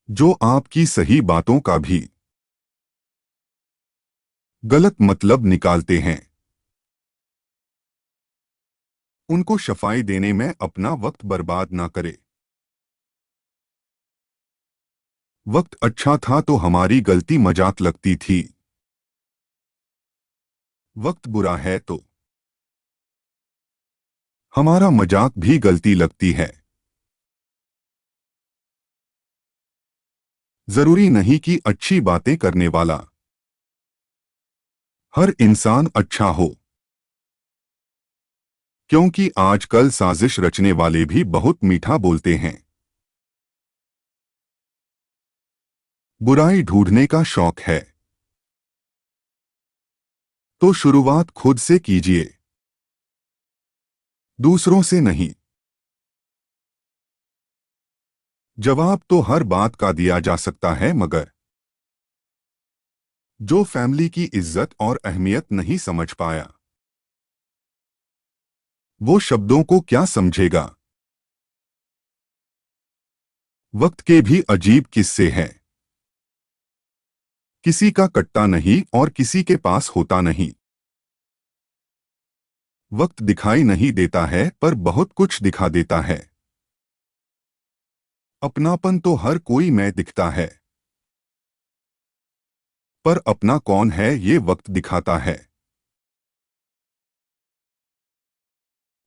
जो आपकी सही बातों का भी गलत मतलब निकालते हैं। उनको शफाई देने में अपना वक्त बर्बाद ना करें। वक्त अच्छा था तो हमारी गलती मजाक लगती थी। वक्त बुरा है तो हमारा मजाक भी गलती लगती है। जरूरी नहीं कि अच्छी बातें करने वाला हर इंसान अच्छा हो, क्योंकि आजकल साजिश रचने वाले भी बहुत मीठा बोलते हैं। बुराई ढूंढने का शौक है तो शुरुआत खुद से कीजिए, दूसरों से नहीं। जवाब तो हर बात का दिया जा सकता है, मगर जो फैमिली की इज्जत और अहमियत नहीं समझ पाया, वो शब्दों को क्या समझेगा। वक्त के भी अजीब किस्से हैं। किसी का कटता नहीं और किसी के पास होता नहीं। वक्त दिखाई नहीं देता है पर बहुत कुछ दिखा देता है। अपनापन तो हर कोई में दिखता है, पर अपना कौन है ये वक्त दिखाता है।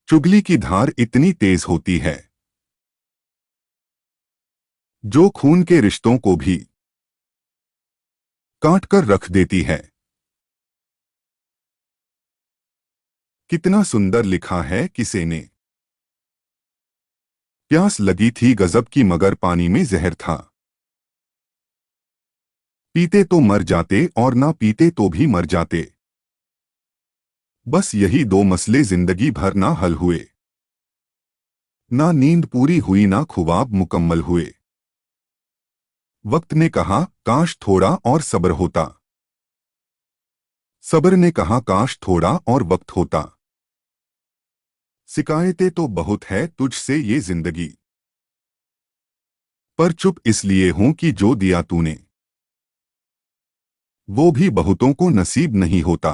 चुगली की धार इतनी तेज होती है जो खून के रिश्तों को भी काट कर रख देती है। कितना सुंदर लिखा है किसी ने। प्यास लगी थी गजब की मगर पानी में जहर था। पीते तो मर जाते और ना पीते तो भी मर जाते। बस यही दो मसले जिंदगी भर ना हल हुए। ना नींद पूरी हुई ना ख्वाब मुकम्मल हुए। वक्त ने कहा काश थोड़ा और सब्र होता। सब्र ने कहा काश थोड़ा और वक्त होता। शिकायतें तो बहुत है तुझसे ये जिंदगी, पर चुप इसलिए हूं कि जो दिया तूने वो भी बहुतों को नसीब नहीं होता।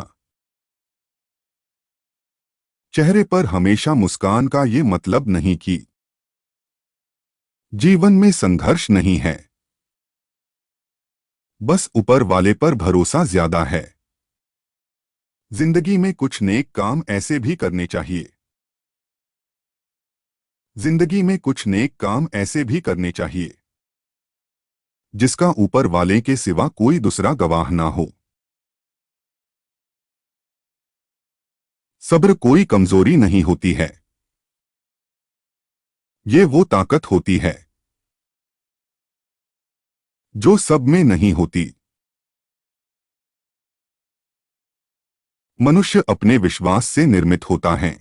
चेहरे पर हमेशा मुस्कान का ये मतलब नहीं कि जीवन में संघर्ष नहीं है, बस ऊपर वाले पर भरोसा ज्यादा है। जिंदगी में कुछ नेक काम ऐसे भी करने चाहिए। जिंदगी में कुछ नेक काम ऐसे भी करने चाहिए जिसका ऊपर वाले के सिवा कोई दूसरा गवाह ना हो। सब्र कोई कमजोरी नहीं होती है, ये वो ताकत होती है जो सब में नहीं होती। मनुष्य अपने विश्वास से निर्मित होता है।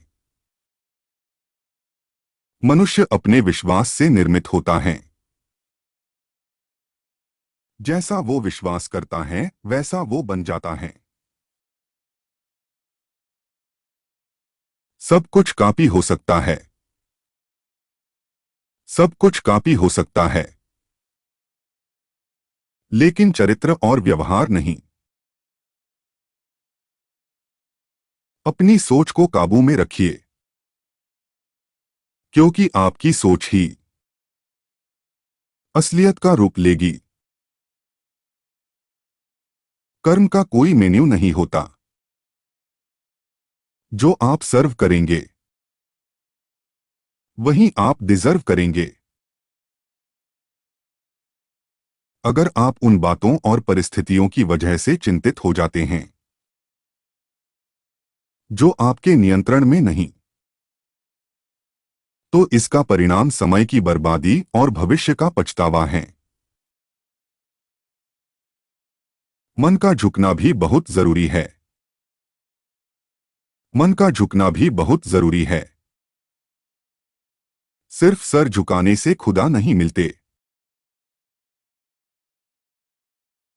मनुष्य अपने विश्वास से निर्मित होता है। जैसा वो विश्वास करता है वैसा वो बन जाता है। सब कुछ कॉपी हो सकता है। सब कुछ कॉपी हो सकता है, लेकिन चरित्र और व्यवहार नहीं। अपनी सोच को काबू में रखिए, क्योंकि आपकी सोच ही असलियत का रूप लेगी। कर्म का कोई मेन्यू नहीं होता। जो आप सर्व करेंगे वही आप डिजर्व करेंगे। अगर आप उन बातों और परिस्थितियों की वजह से चिंतित हो जाते हैं जो आपके नियंत्रण में नहीं, तो इसका परिणाम समय की बर्बादी और भविष्य का पछतावा है। मन का झुकना भी बहुत जरूरी है। मन का झुकना भी बहुत जरूरी है। सिर्फ सर झुकाने से खुदा नहीं मिलते।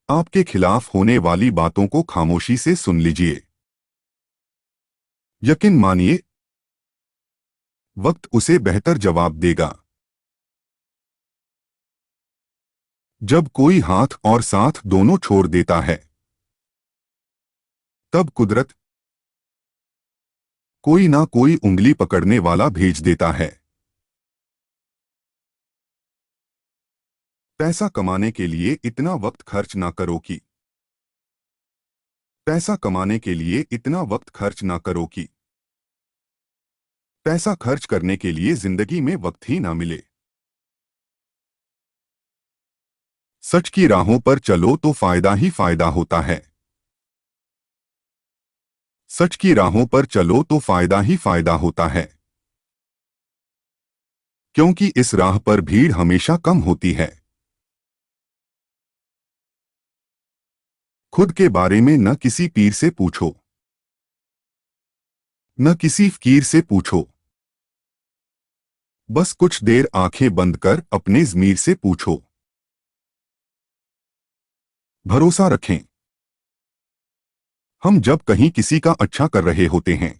आपके खिलाफ होने वाली बातों को खामोशी से सुन लीजिए। यकीन मानिए, वक्त उसे बेहतर जवाब देगा। जब कोई हाथ और साथ दोनों छोड़ देता है, तब कुदरत कोई ना कोई उंगली पकड़ने वाला भेज देता है। पैसा कमाने के लिए इतना वक्त खर्च ना करो कि पैसा कमाने के लिए इतना वक्त खर्च ना करो कि पैसा खर्च करने के लिए जिंदगी में वक्त ही ना मिले। सच की राहों पर चलो तो फायदा ही फायदा होता है। सच की राहों पर चलो तो फायदा ही फायदा होता है, क्योंकि इस राह पर भीड़ हमेशा कम होती है। खुद के बारे में न किसी पीर से पूछो, न किसी फकीर से पूछो। बस कुछ देर आंखें बंद कर अपने ज़मीर से पूछो। भरोसा रखें, हम जब कहीं किसी का अच्छा कर रहे होते हैं,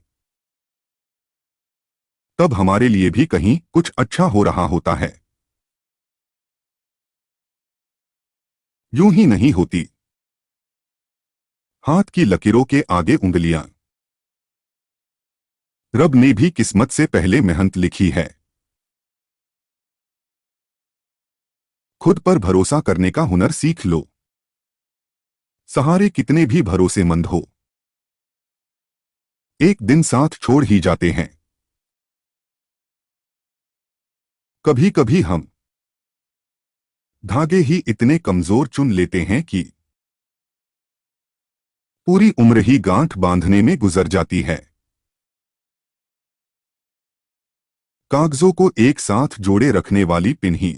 तब हमारे लिए भी कहीं कुछ अच्छा हो रहा होता है। यूं ही नहीं होती। हाथ की लकीरों के आगे उंगलियां। रब ने भी किस्मत से पहले मेहनत लिखी है। खुद पर भरोसा करने का हुनर सीख लो। सहारे कितने भी भरोसेमंद हो, एक दिन साथ छोड़ ही जाते हैं। कभी कभी हम धागे ही इतने कमजोर चुन लेते हैं कि पूरी उम्र ही गांठ बांधने में गुजर जाती है। कागजों को एक साथ जोड़े रखने वाली पिन ही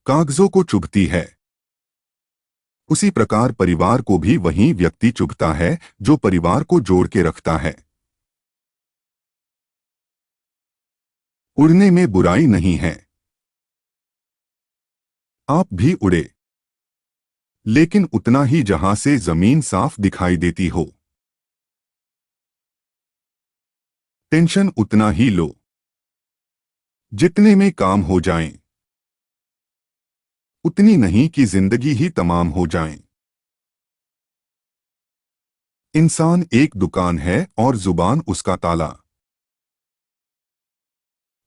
कागजों को चुभती है। उसी प्रकार परिवार को भी वही व्यक्ति चुभता है जो परिवार को जोड़ के रखता है। उड़ने में बुराई नहीं है, आप भी उड़े, लेकिन उतना ही जहां से जमीन साफ दिखाई देती हो। टेंशन उतना ही लो जितने में काम हो जाएं, उतनी नहीं कि जिंदगी ही तमाम हो जाए। इंसान एक दुकान है और जुबान उसका ताला।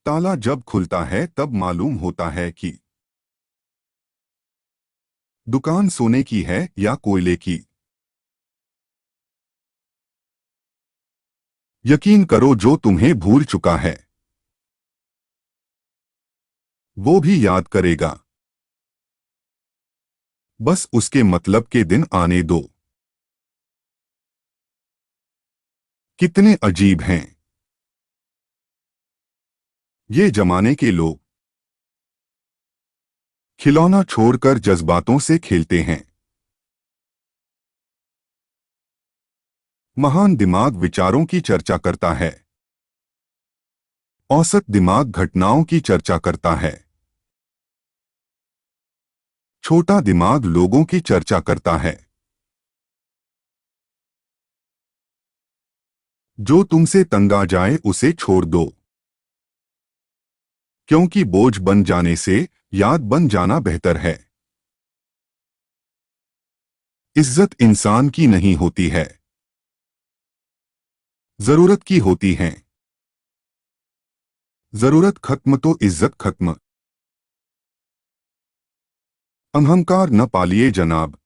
ताला जब खुलता है तब मालूम होता है कि दुकान सोने की है या कोयले की। यकीन करो, जो तुम्हें भूल चुका है वो भी याद करेगा। बस उसके मतलब के दिन आने दो। कितने अजीब हैं ये जमाने के लोग, खिलौना छोड़कर जज्बातों से खेलते हैं। महान दिमाग विचारों की चर्चा करता है, औसत दिमाग घटनाओं की चर्चा करता है। छोटा दिमाग लोगों की चर्चा करता है। जो तुमसे तंग आ जाए उसे छोड़ दो, क्योंकि बोझ बन जाने से याद बन जाना बेहतर है। इज्जत इंसान की नहीं होती है, जरूरत की होती है। जरूरत खत्म तो इज्जत खत्म। अहंकार न पालिए जनाब।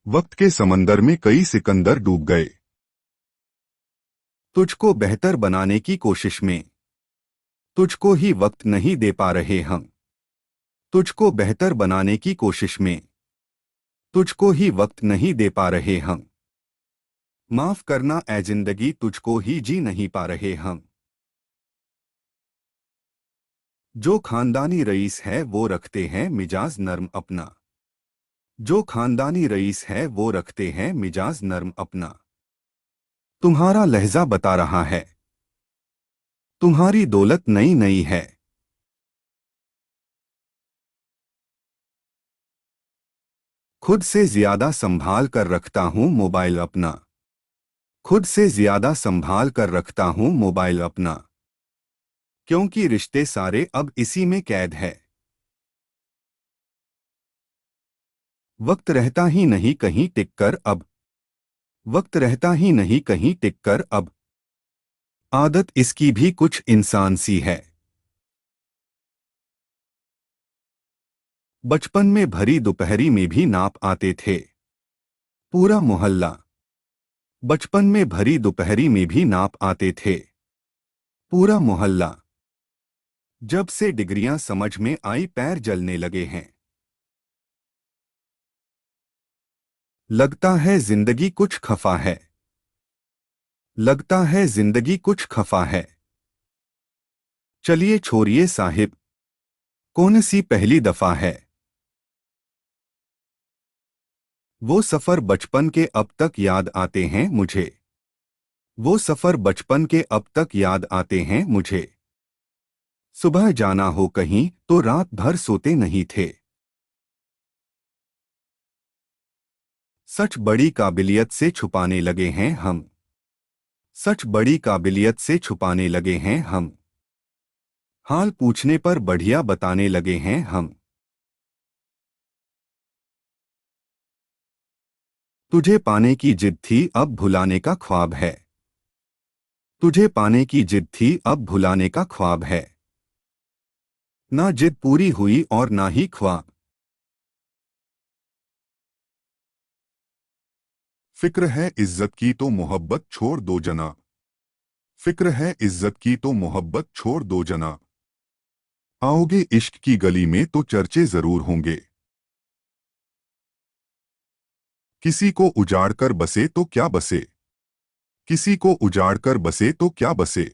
वक्त के समंदर में कई सिकंदर डूब गए, तुझको बेहतर बनाने की कोशिश में। तुझको ही वक्त नहीं दे पा रहे हम, तुझको बेहतर बनाने की कोशिश में। तुझको ही वक्त नहीं दे पा रहे हम। माफ करना ए जिंदगी, तुझको ही जी नहीं पा रहे हम। जो खानदानी रईस है वो रखते हैं मिजाज नर्म अपना। जो खानदानी रईस है वो रखते हैं मिजाज नर्म अपना। तुम्हारा लहजा बता रहा है, तुम्हारी दौलत नई नई है। खुद से ज्यादा संभाल कर रखता हूं मोबाइल अपना। खुद से ज्यादा संभाल कर रखता हूं मोबाइल अपना, क्योंकि रिश्ते सारे अब इसी में कैद है। वक्त रहता ही नहीं कहीं टिककर अब। वक्त रहता ही नहीं कहीं टिककर अब। आदत इसकी भी कुछ इंसान सी है। बचपन में भरी दोपहरी में भी नाप आते थे पूरा मोहल्ला। बचपन में भरी दोपहरी में भी नाप आते थे पूरा मोहल्ला। जब से डिग्रियां समझ में आई पैर जलने लगे हैं। लगता है जिंदगी कुछ खफा है। लगता है जिंदगी कुछ खफा है। चलिए छोड़िए साहिब, कौन सी पहली दफा है। वो सफर बचपन के अब तक याद आते हैं मुझे। वो सफर बचपन के अब तक याद आते हैं मुझे। सुबह जाना हो कहीं तो रात भर सोते नहीं थे। सच बड़ी काबिलियत से छुपाने लगे हैं हम। सच बड़ी काबिलियत से छुपाने लगे हैं हम। हाल पूछने पर बढ़िया बताने लगे हैं हम। तुझे पाने की जिद थी अब भुलाने का ख्वाब है। तुझे पाने की जिद थी अब भुलाने का ख्वाब है। ना जिद पूरी हुई और ना ही ख्वाब। फिक्र है इज्जत की तो मोहब्बत छोड़ दो जना। फिक्र है इज्जत की तो मोहब्बत छोड़ दो जना। आओगे इश्क की गली में तो चर्चे जरूर होंगे। किसी को उजाड़ कर बसे तो क्या बसे। किसी को उजाड़ कर बसे तो क्या बसे।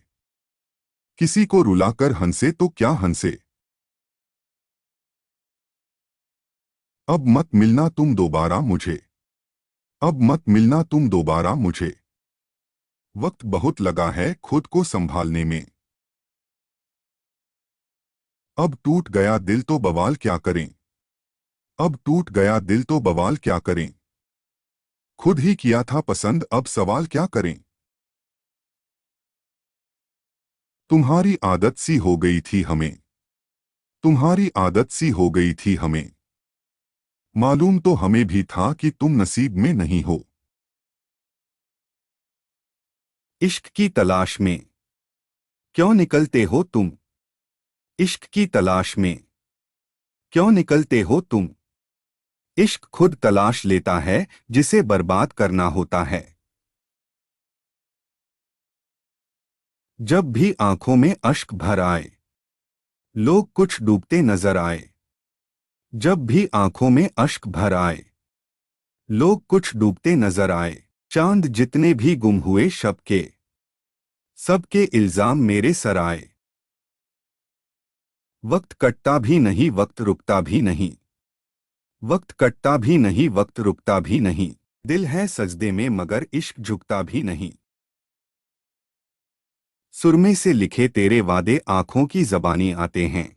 किसी को रुलाकर हंसे तो क्या हंसे। अब मत मिलना तुम दोबारा मुझे। अब मत मिलना तुम दोबारा मुझे। वक्त बहुत लगा है खुद को संभालने में। अब टूट गया दिल तो बवाल क्या करें। अब टूट गया दिल तो बवाल क्या करें। खुद ही किया था पसंद अब सवाल क्या करें। तुम्हारी आदत सी हो गई थी हमें। तुम्हारी आदत सी हो गई थी हमें। मालूम तो हमें भी था कि तुम नसीब में नहीं हो। इश्क की तलाश में क्यों निकलते हो तुम। इश्क की तलाश में क्यों निकलते हो तुम। इश्क खुद तलाश लेता है जिसे बर्बाद करना होता है। जब भी आंखों में अश्क भर आए लोग कुछ डूबते नजर आए। जब भी आंखों में अश्क भर आए लोग कुछ डूबते नजर आए। चांद जितने भी गुम हुए शब के सबके इल्जाम मेरे सर आए। वक्त कटता भी नहीं वक्त रुकता भी नहीं। वक्त कटता भी नहीं वक्त रुकता भी नहीं। दिल है सजदे में मगर इश्क झुकता भी नहीं। सुरमे से लिखे तेरे वादे आंखों की जबानी आते हैं।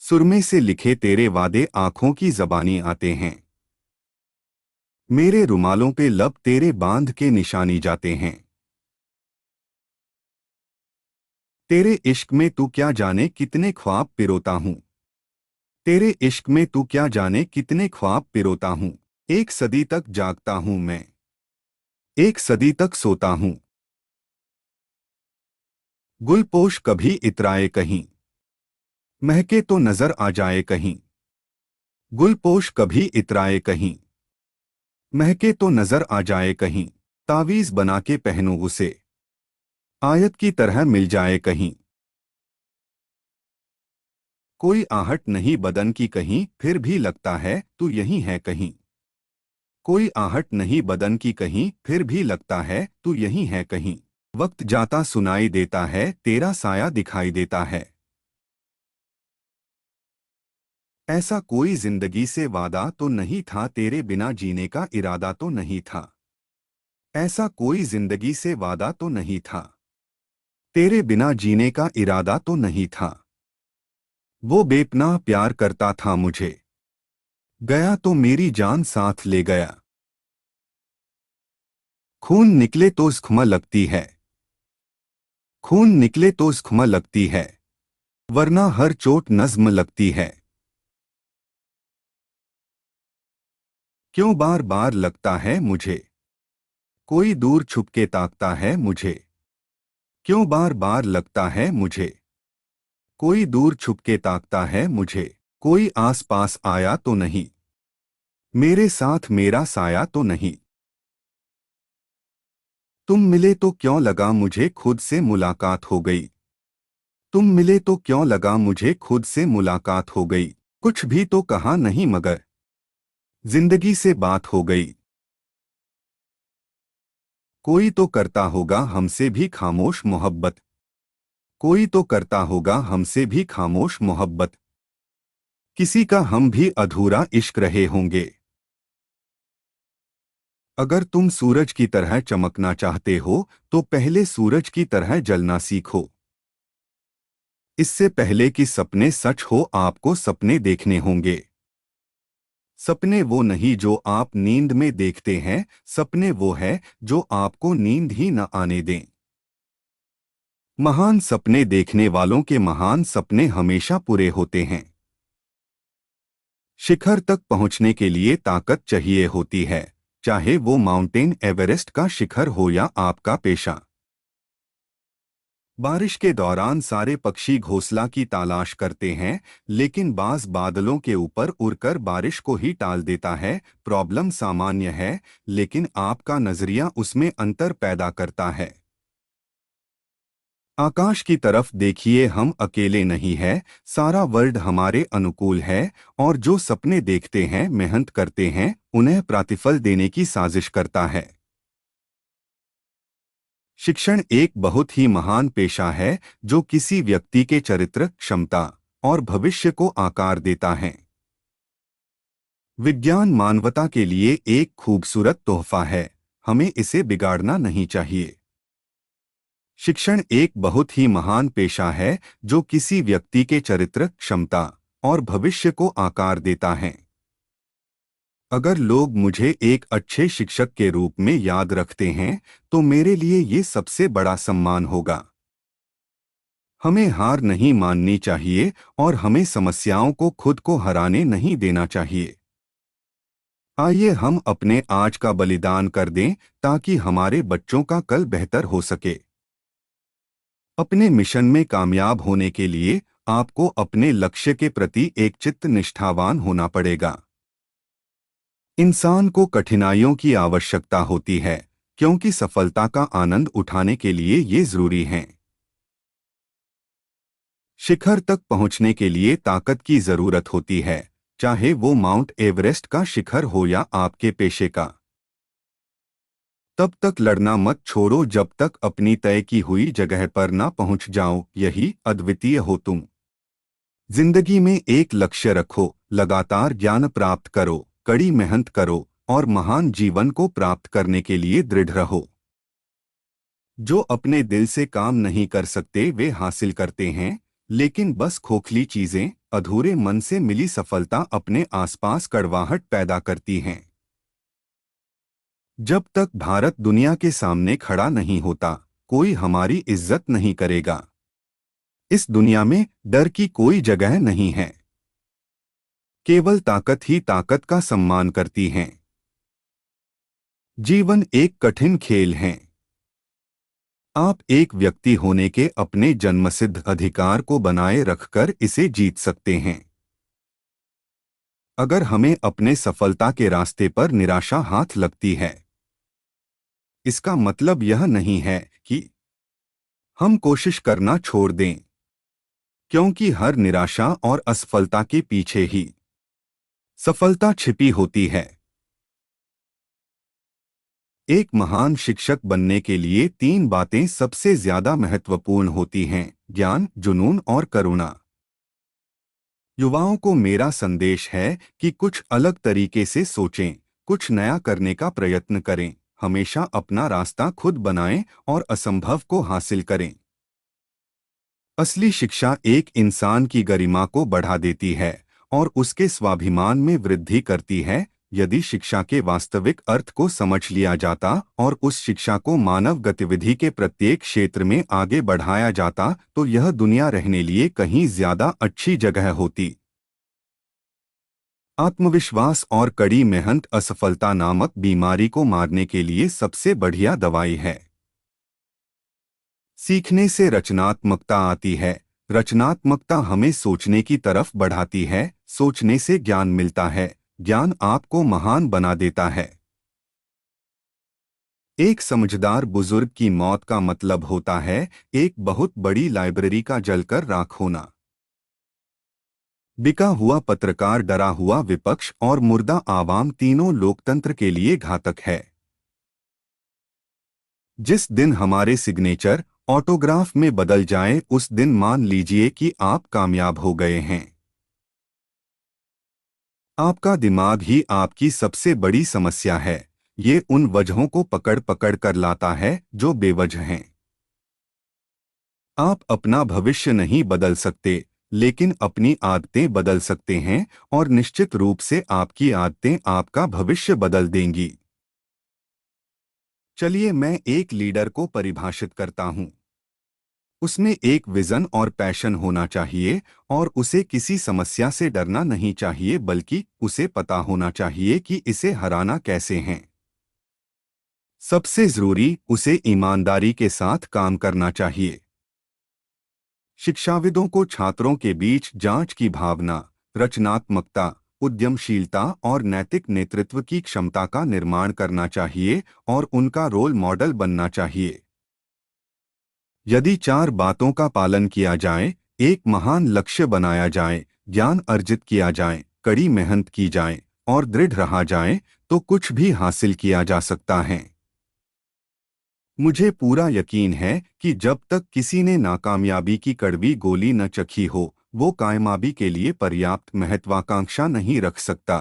सुरमे से लिखे तेरे वादे आंखों की जबानी आते हैं। मेरे रुमालों पे लब तेरे बांध के निशानी जाते हैं। तेरे इश्क में तू क्या जाने कितने ख्वाब पिरोता हूँ। तेरे इश्क में तू क्या जाने कितने ख्वाब पिरोता हूँ। एक सदी तक जागता हूँ मैं। एक सदी तक सोता हूँ। गुलपोश कभी इतराए कहीं महके तो नजर आ जाए कहीं। गुलपोश कभी इतराए कहीं महके तो नजर आ जाए कहीं। तावीज बना के पहनूं उसे आयत की तरह मिल जाए कहीं। कोई आहट नहीं बदन की कहीं फिर भी लगता है तू यहीं है कहीं। कोई आहट नहीं बदन की कहीं फिर भी लगता है तू यहीं है कहीं। वक्त जाता सुनाई देता है तेरा साया दिखाई देता है। ऐसा कोई जिंदगी से वादा तो नहीं था तेरे बिना जीने का इरादा तो नहीं था। ऐसा कोई जिंदगी से वादा तो नहीं था तेरे बिना जीने का इरादा तो नहीं था। वो बेपनाह प्यार करता था मुझे गया तो मेरी जान साथ ले गया। खून निकले तो ज़ख्म लगती है। खून निकले तो ज़ख्म लगती है वरना हर चोट नज़्म लगती है। क्यों बार बार लगता है मुझे कोई दूर छुपके ताकता है मुझे। क्यों बार बार लगता है मुझे कोई दूर छुपके ताकता है मुझे। कोई आस पास आया तो नहीं, मेरे साथ मेरा साया तो नहीं। तुम मिले तो क्यों लगा मुझे खुद से मुलाकात हो गई। तुम मिले तो क्यों लगा मुझे खुद से मुलाकात हो गई। कुछ भी तो कहा नहीं मगर जिंदगी से बात हो गई। कोई तो करता होगा हमसे भी खामोश मोहब्बत। कोई तो करता होगा हमसे भी खामोश मोहब्बत। किसी का हम भी अधूरा इश्क रहे होंगे। अगर तुम सूरज की तरह चमकना चाहते हो तो पहले सूरज की तरह जलना सीखो। इससे पहले कि सपने सच हो आपको सपने देखने होंगे। सपने वो नहीं जो आप नींद में देखते हैं, सपने वो है जो आपको नींद ही न आने दें। महान सपने देखने वालों के महान सपने हमेशा पूरे होते हैं। शिखर तक पहुंचने के लिए ताकत चाहिए होती है, चाहे वो माउंटेन एवरेस्ट का शिखर हो या आपका पेशा। बारिश के दौरान सारे पक्षी घोंसला की तलाश करते हैं, लेकिन बाज बादलों के ऊपर उड़कर बारिश को ही टाल देता है। प्रॉब्लम सामान्य है, लेकिन आपका नजरिया उसमें अंतर पैदा करता है। आकाश की तरफ देखिए, हम अकेले नहीं हैं, सारा वर्ल्ड हमारे अनुकूल है। और जो सपने देखते हैं, मेहनत करते हैं, उन्हें प्रतिफल देने की साजिश करता है। शिक्षण एक बहुत ही महान पेशा है जो किसी व्यक्ति के चरित्र, क्षमता और भविष्य को आकार देता है। विज्ञान मानवता के लिए एक खूबसूरत तोहफा है, हमें इसे बिगाड़ना नहीं चाहिए। शिक्षण एक बहुत ही महान पेशा है जो किसी व्यक्ति के चरित्र, क्षमता और भविष्य को आकार देता है। अगर लोग मुझे एक अच्छे शिक्षक के रूप में याद रखते हैं तो मेरे लिए ये सबसे बड़ा सम्मान होगा। हमें हार नहीं माननी चाहिए और हमें समस्याओं को खुद को हराने नहीं देना चाहिए। आइए हम अपने आज का बलिदान कर दें ताकि हमारे बच्चों का कल बेहतर हो सके। अपने मिशन में कामयाब होने के लिए आपको अपने लक्ष्य के प्रति एकचित्त निष्ठावान होना पड़ेगा। इंसान को कठिनाइयों की आवश्यकता होती है, क्योंकि सफलता का आनंद उठाने के लिए ये जरूरी हैं। शिखर तक पहुंचने के लिए ताकत की जरूरत होती है, चाहे वो माउंट एवरेस्ट का शिखर हो या आपके पेशे का। तब तक लड़ना मत छोड़ो जब तक अपनी तय की हुई जगह पर ना पहुंच जाओ, यही अद्वितीय हो तुम। जिंदगी में एक लक्ष्य रखो, लगातार ज्ञान प्राप्त करो, कड़ी मेहनत करो और महान जीवन को प्राप्त करने के लिए दृढ़ रहो। जो अपने दिल से काम नहीं कर सकते वे हासिल करते हैं, लेकिन बस खोखली चीजें, अधूरे मन से मिली सफलता अपने आसपास कड़वाहट पैदा करती हैं। जब तक भारत दुनिया के सामने खड़ा नहीं होता, कोई हमारी इज्जत नहीं करेगा। इस दुनिया में डर की कोई जगह नहीं है। केवल ताकत ही ताकत का सम्मान करती है। जीवन एक कठिन खेल है। आप एक व्यक्ति होने के अपने जन्मसिद्ध अधिकार को बनाए रखकर इसे जीत सकते हैं। अगर हमें अपने सफलता के रास्ते पर निराशा हाथ लगती है, इसका मतलब यह नहीं है कि हम कोशिश करना छोड़ दें, क्योंकि हर निराशा और असफलता के पीछे ही सफलता छिपी होती है। एक महान शिक्षक बनने के लिए 3 बातें सबसे ज्यादा महत्वपूर्ण होती हैं: ज्ञान, जुनून और करुणा। युवाओं को मेरा संदेश है कि कुछ अलग तरीके से सोचें, कुछ नया करने का प्रयत्न करें, हमेशा अपना रास्ता खुद बनाएं और असंभव को हासिल करें। असली शिक्षा एक इंसान की गरिमा को बढ़ा देती है और उसके स्वाभिमान में वृद्धि करती है। यदि शिक्षा के वास्तविक अर्थ को समझ लिया जाता और उस शिक्षा को मानव गतिविधि के प्रत्येक क्षेत्र में आगे बढ़ाया जाता तो यह दुनिया रहने लिए कहीं ज्यादा अच्छी जगह होती। आत्मविश्वास और कड़ी मेहनत असफलता नामक बीमारी को मारने के लिए सबसे बढ़िया दवाई है। सीखने से रचनात्मकता आती है। रचनात्मकता हमें सोचने की तरफ बढ़ाती है। सोचने से ज्ञान मिलता है। ज्ञान आपको महान बना देता है। एक समझदार बुजुर्ग की मौत का मतलब होता है एक बहुत बड़ी लाइब्रेरी का जलकर राख होना। बिका हुआ पत्रकार, डरा हुआ विपक्ष और मुर्दा आवाम तीनों लोकतंत्र के लिए घातक है। जिस दिन हमारे सिग्नेचर ऑटोग्राफ में बदल जाए उस दिन मान लीजिए कि आप कामयाब हो गए हैं। आपका दिमाग ही आपकी सबसे बड़ी समस्या है। ये उन वजहों को पकड़ पकड़ कर लाता है जो बेवजह हैं। आप अपना भविष्य नहीं बदल सकते, लेकिन अपनी आदतें बदल सकते हैं और निश्चित रूप से आपकी आदतें आपका भविष्य बदल देंगी। चलिए मैं एक लीडर को परिभाषित करता हूं। उसमें एक विजन और पैशन होना चाहिए और उसे किसी समस्या से डरना नहीं चाहिए, बल्कि उसे पता होना चाहिए कि इसे हराना कैसे है। सबसे जरूरी, उसे ईमानदारी के साथ काम करना चाहिए। शिक्षाविदों को छात्रों के बीच जांच की भावना, रचनात्मकता, उद्यमशीलता और नैतिक नेतृत्व की क्षमता का निर्माण करना चाहिए और उनका रोल मॉडल बनना चाहिए। यदि चार बातों का पालन किया जाए, एक महान लक्ष्य बनाया जाए, ज्ञान अर्जित किया जाए, कड़ी मेहनत की जाए और दृढ़ रहा जाए, तो कुछ भी हासिल किया जा सकता है। मुझे पूरा यकीन है कि जब तक किसी ने नाकामयाबी की कड़वी गोली न चखी हो, वो कामयाबी के लिए पर्याप्त महत्वाकांक्षा नहीं रख सकता।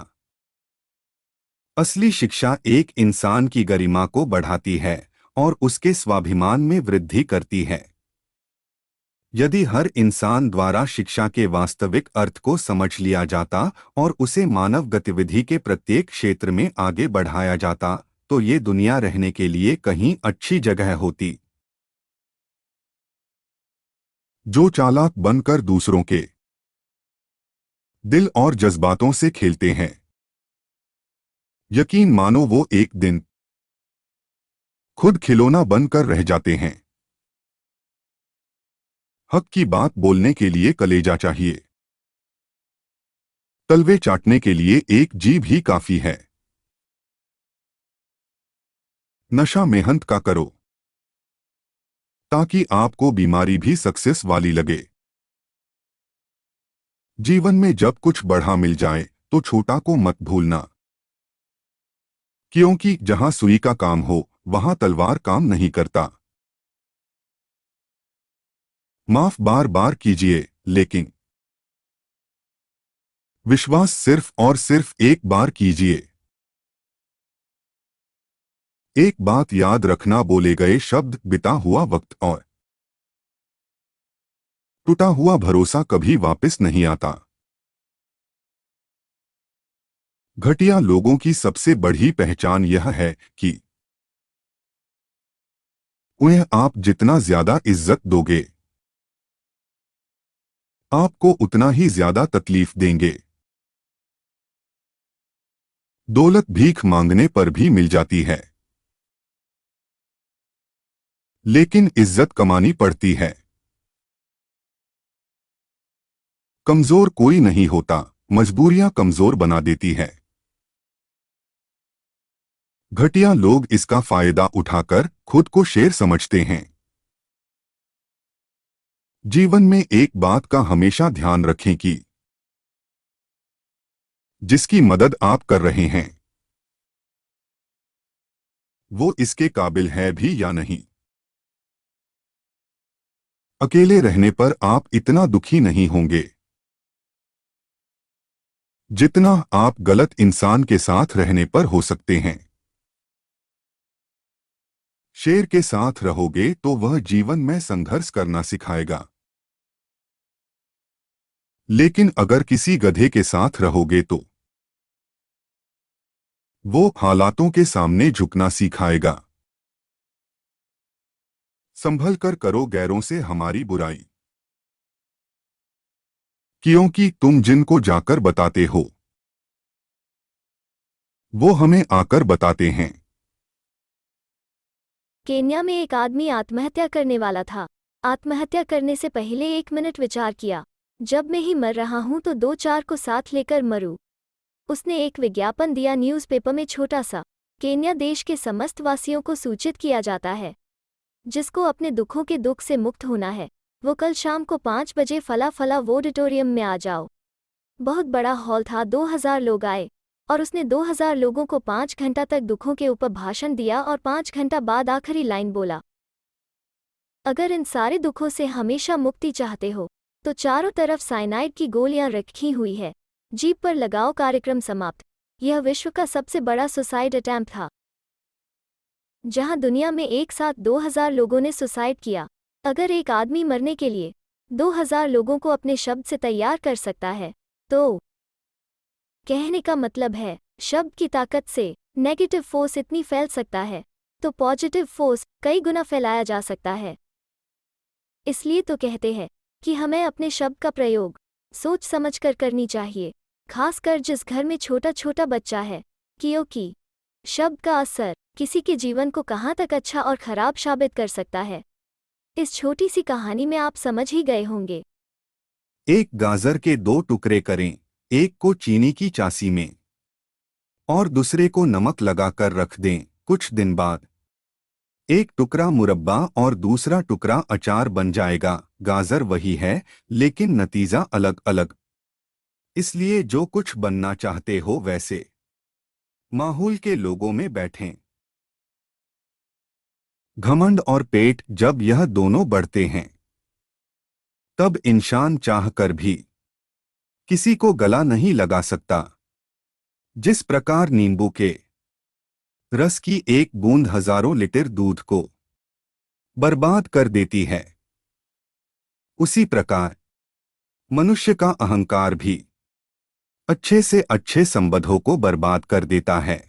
असली शिक्षा एक इंसान की गरिमा को बढ़ाती है और उसके स्वाभिमान में वृद्धि करती है। यदि हर इंसान द्वारा शिक्षा के वास्तविक अर्थ को समझ लिया जाता और उसे मानव गतिविधि के प्रत्येक क्षेत्र में आगे बढ़ाया जाता, तो ये दुनिया रहने के लिए कहीं अच्छी जगह होती। जो चालाक बनकर दूसरों के दिल और जज्बातों से खेलते हैं, यकीन मानो वो एक दिन खुद खिलौना बनकर रह जाते हैं। हक की बात बोलने के लिए कलेजा चाहिए, तलवे चाटने के लिए एक जीभ ही काफी है। नशा मेहनत का करो, ताकि आपको बीमारी भी सक्सेस वाली लगे। जीवन में जब कुछ बड़ा मिल जाए तो छोटा को मत भूलना, क्योंकि जहां सुई का काम हो वहां तलवार काम नहीं करता। माफ बार बार कीजिए, लेकिन विश्वास सिर्फ और सिर्फ एक बार कीजिए। एक बात याद रखना, बोले गए शब्द, बिता हुआ वक्त और टूटा हुआ भरोसा कभी वापस नहीं आता। घटिया लोगों की सबसे बड़ी पहचान यह है कि उन्हें आप जितना ज्यादा इज्जत दोगे, आपको उतना ही ज्यादा तकलीफ देंगे। दौलत भीख मांगने पर भी मिल जाती है, लेकिन इज्जत कमानी पड़ती है। कमजोर कोई नहीं होता, मजबूरियां कमजोर बना देती है। घटिया लोग इसका फायदा उठाकर खुद को शेर समझते हैं। जीवन में एक बात का हमेशा ध्यान रखें कि जिसकी मदद आप कर रहे हैं, वो इसके काबिल है भी या नहीं। अकेले रहने पर आप इतना दुखी नहीं होंगे जितना आप गलत इंसान के साथ रहने पर हो सकते हैं। शेर के साथ रहोगे तो वह जीवन में संघर्ष करना सिखाएगा, लेकिन अगर किसी गधे के साथ रहोगे तो वो हालातों के सामने झुकना सिखाएगा। संभल कर करो गैरों से हमारी बुराई, क्योंकि तुम जिनको जाकर बताते हो वो हमें आकर बताते हैं। केन्या में एक आदमी आत्महत्या करने वाला था। आत्महत्या करने से पहले 1 मिनट विचार किया, जब मैं ही मर रहा हूं तो 2-4 को साथ लेकर मरूं। उसने एक विज्ञापन दिया न्यूज़पेपर में, छोटा सा। केन्या देश के समस्त वासियों को सूचित किया जाता है, जिसको अपने दुखों के दुख से मुक्त होना है, वो कल शाम को 5 बजे फला फला ऑडिटोरियम में आ जाओ। बहुत बड़ा हॉल था, 2000 लोग आए, और उसने 2000 लोगों को 5 घंटा तक दुखों के ऊपर भाषण दिया और 5 घंटा बाद आखिरी लाइन बोला, अगर इन सारे दुखों से हमेशा मुक्ति चाहते हो तो चारों तरफ साइनाइड की गोलियां रखी हुई है, जीप पर लगाओ। कार्यक्रम समाप्त। यह विश्व का सबसे बड़ा सुसाइड अटैम्प्ट था, जहां दुनिया में एक साथ 2000 लोगों ने सुसाइड किया। अगर एक आदमी मरने के लिए 2000 लोगों को अपने शब्द से तैयार कर सकता है, तो कहने का मतलब है, शब्द की ताकत से नेगेटिव फोर्स इतनी फैल सकता है, तो पॉजिटिव फोर्स कई गुना फैलाया जा सकता है। इसलिए तो कहते हैं कि हमें अपने शब्द का प्रयोग सोच समझकर करनी चाहिए, खासकर जिस घर में छोटा छोटा बच्चा है, क्योंकि शब्द का असर किसी के जीवन को कहाँ तक अच्छा और खराब साबित कर सकता है। इस छोटी सी कहानी में आप समझ ही गए होंगे। एक गाजर के 2 टुकड़े करें, एक को चीनी की चासी में और दूसरे को नमक लगाकर रख दें। कुछ दिन बाद एक टुकड़ा मुरब्बा और दूसरा टुकड़ा अचार बन जाएगा। गाजर वही है, लेकिन नतीजा अलग अलग। इसलिए जो कुछ बनना चाहते हो वैसे माहौल के लोगों में बैठें। घमंड और पेट, जब यह दोनों बढ़ते हैं तब इंसान चाह कर भी किसी को गला नहीं लगा सकता। जिस प्रकार नींबू के रस की एक बूंद हजारों लीटर दूध को बर्बाद कर देती है, उसी प्रकार मनुष्य का अहंकार भी अच्छे से अच्छे संबंधों को बर्बाद कर देता है।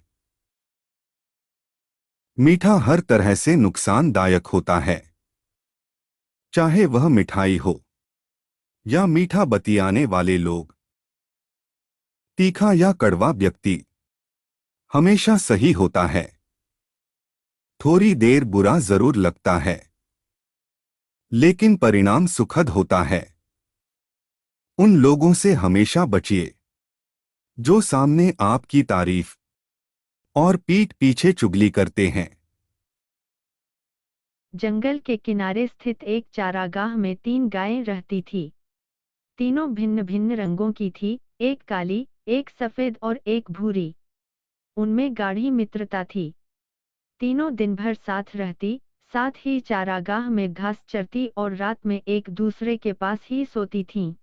मीठा हर तरह से नुकसानदायक होता है, चाहे वह मिठाई हो या मीठा बतियाने वाले लोग। तीखा या कड़वा व्यक्ति हमेशा सही होता है। थोड़ी देर बुरा जरूर लगता है, लेकिन परिणाम सुखद होता है। उन लोगों से हमेशा बचिए जो सामने आपकी तारीफ और पीठ पीछे चुगली करते हैं। जंगल के किनारे स्थित एक चारागाह में 3 गायें रहती थी। तीनों भिन्न भिन्न रंगों की थी, एक काली, एक सफेद और एक भूरी। उनमें गाढ़ी मित्रता थी। तीनों दिन भर साथ रहती, साथ ही चारागाह में घास चरती और रात में एक दूसरे के पास ही सोती थीं।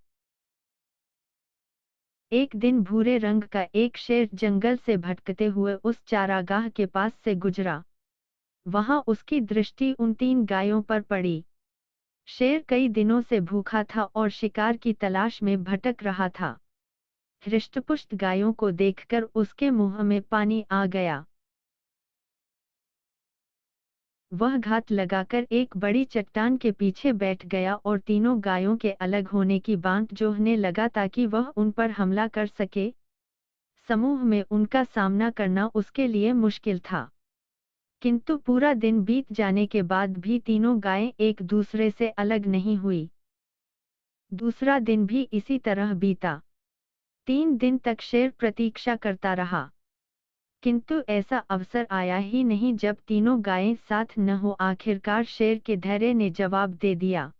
एक दिन भूरे रंग का एक शेर जंगल से भटकते हुए उस चारागाह के पास से गुजरा। वहां उसकी दृष्टि उन 3 गायों पर पड़ी। शेर कई दिनों से भूखा था और शिकार की तलाश में भटक रहा था। हृष्टपुष्ट गायों को देखकर उसके मुंह में पानी आ गया। वह घात लगाकर एक बड़ी चट्टान के पीछे बैठ गया और तीनों गायों के अलग होने की बात जोहने लगा ताकि वह उन पर हमला कर सके। समूह में उनका सामना करना उसके लिए मुश्किल था, किंतु पूरा दिन बीत जाने के बाद भी तीनों गायें एक दूसरे से अलग नहीं हुई। दूसरा दिन भी इसी तरह बीता। 3 दिन तक शेर प्रतीक्षा करता रहा, किंतु ऐसा अवसर आया ही नहीं जब तीनों गायें साथ न हो। आखिरकार शेर के धैर्य ने जवाब दे दिया।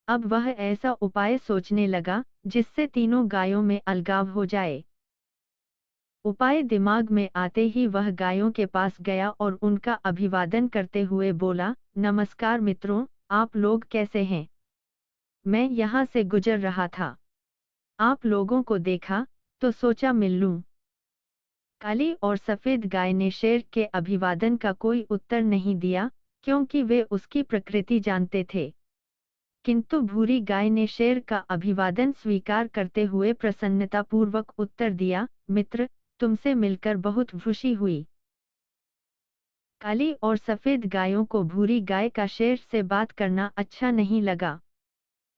अब वह ऐसा उपाय सोचने लगा जिससे तीनों गायों में अलगाव हो जाए। उपाय दिमाग में आते ही वह गायों के पास गया और उनका अभिवादन करते हुए बोला, नमस्कार मित्रों, आप लोग कैसे हैं? मैं यहाँ से गुजर रहा था, आप लोगों को देखा तो सोचा मिल लूं। काली और सफेद गाय ने शेर के अभिवादन का कोई उत्तर नहीं दिया, क्योंकि वे उसकी प्रकृति जानते थे। किंतु भूरी गाय ने शेर का अभिवादन स्वीकार करते हुए प्रसन्नतापूर्वक उत्तर दिया, मित्र, तुमसे मिलकर बहुत खुशी हुई। काली और सफेद गायों को भूरी गाय का शेर से बात करना अच्छा नहीं लगा।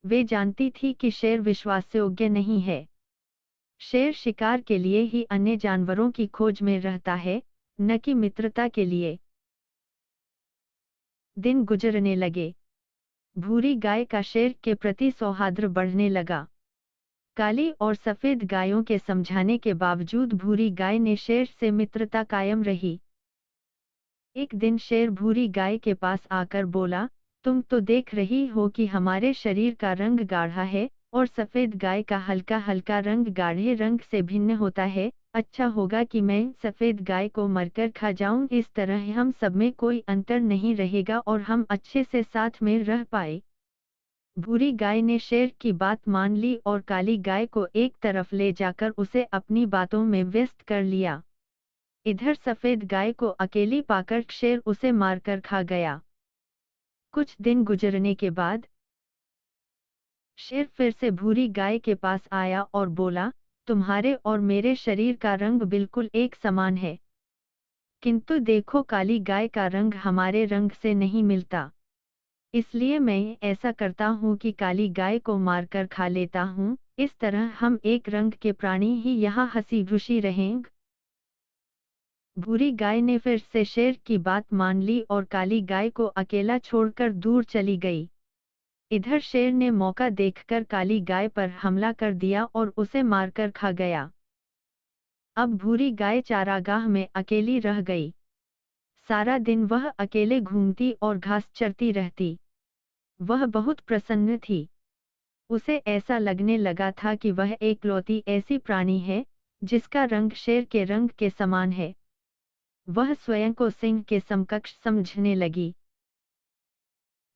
वे जानती थी कि शेर विश्वासयोग्य नहीं है। शेर शिकार के लिए ही अन्य जानवरों की खोज में रहता है, न कि मित्रता के लिए। दिन गुजरने लगे। भूरी गाय का शेर के प्रति सौहार्द बढ़ने लगा। काली और सफेद गायों के समझाने के बावजूद भूरी गाय ने शेर से मित्रता कायम रही। एक दिन शेर भूरी गाय के पास आकर बोला, तुम तो देख रही हो कि हमारे शरीर का रंग गाढ़ा है और सफेद गाय का हल्का हल्का रंग गाढ़े रंग से भिन्न होता है। अच्छा होगा कि मैं सफेद गाय को मरकर खा जाऊं, इस तरह हम सब में कोई अंतर नहीं रहेगा और हम अच्छे से साथ में रह पाए। भूरी गाय ने शेर की बात मान ली और काली गाय को एक तरफ ले जाकर उसे अपनी बातों में व्यस्त कर लिया। इधर सफेद गाय को अकेली पाकर शेर उसे मारकर खा गया। कुछ दिन गुजरने के बाद शेर फिर से भूरी गाय के पास आया और बोला, तुम्हारे और मेरे शरीर का रंग बिल्कुल एक समान है, किंतु देखो काली गाय का रंग हमारे रंग से नहीं मिलता। इसलिए मैं ऐसा करता हूँ कि काली गाय को मारकर खा लेता हूँ, इस तरह हम एक रंग के प्राणी ही यहाँ हंसी खुशी रहेंगे। भूरी गाय ने फिर से शेर की बात मान ली और काली गाय को अकेला छोड़कर दूर चली गई। इधर शेर ने मौका देखकर काली गाय पर हमला कर दिया और उसे मारकर खा गया। अब भूरी गाय चारागाह में अकेली रह गई। सारा दिन वह अकेले घूमती और घास चरती रहती। वह बहुत प्रसन्न थी। उसे ऐसा लगने लगा था कि वह एकलौती ऐसी प्राणी है जिसका रंग शेर के रंग के समान है। वह स्वयं को सिंह के समकक्ष समझने लगी।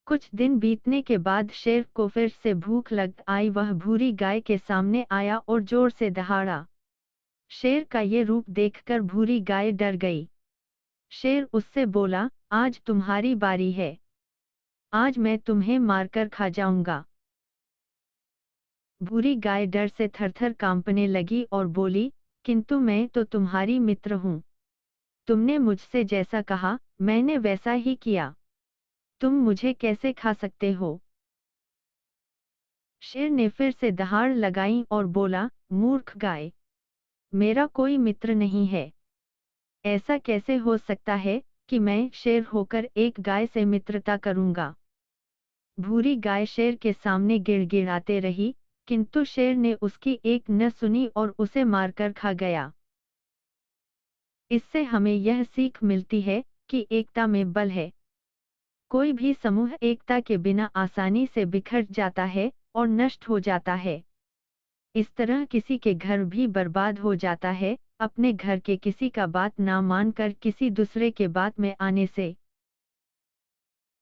कुछ दिन बीतने के बाद शेर को फिर से भूख लग आई। वह भूरी गाय के सामने आया और जोर से दहाड़ा। शेर का ये रूप देखकर भूरी गाय डर गई। शेर उससे बोला, आज तुम्हारी बारी है, आज मैं तुम्हें मारकर खा जाऊंगा। भूरी गाय डर से थरथर कांपने लगी और बोली, किंतु मैं तो तुम्हारी मित्र हूँ। तुमने मुझसे जैसा कहा मैंने वैसा ही किया, तुम मुझे कैसे खा सकते हो? शेर ने फिर से दहाड़ लगाई और बोला, मूर्ख गाय, मेरा कोई मित्र नहीं है। ऐसा कैसे हो सकता है कि मैं शेर होकर एक गाय से मित्रता करूंगा? भूरी गाय शेर के सामने गिड़गिड़ाते रही, किंतु शेर ने उसकी एक न सुनी और उसे मारकर खा गया। इससे हमें यह सीख मिलती है कि एकता में बल है। कोई भी समूह एकता के बिना आसानी से बिखर जाता है और नष्ट हो जाता है। इस तरह किसी के घर भी बर्बाद हो जाता है, अपने घर के किसी का बात ना मानकर किसी दूसरे के बात में आने से।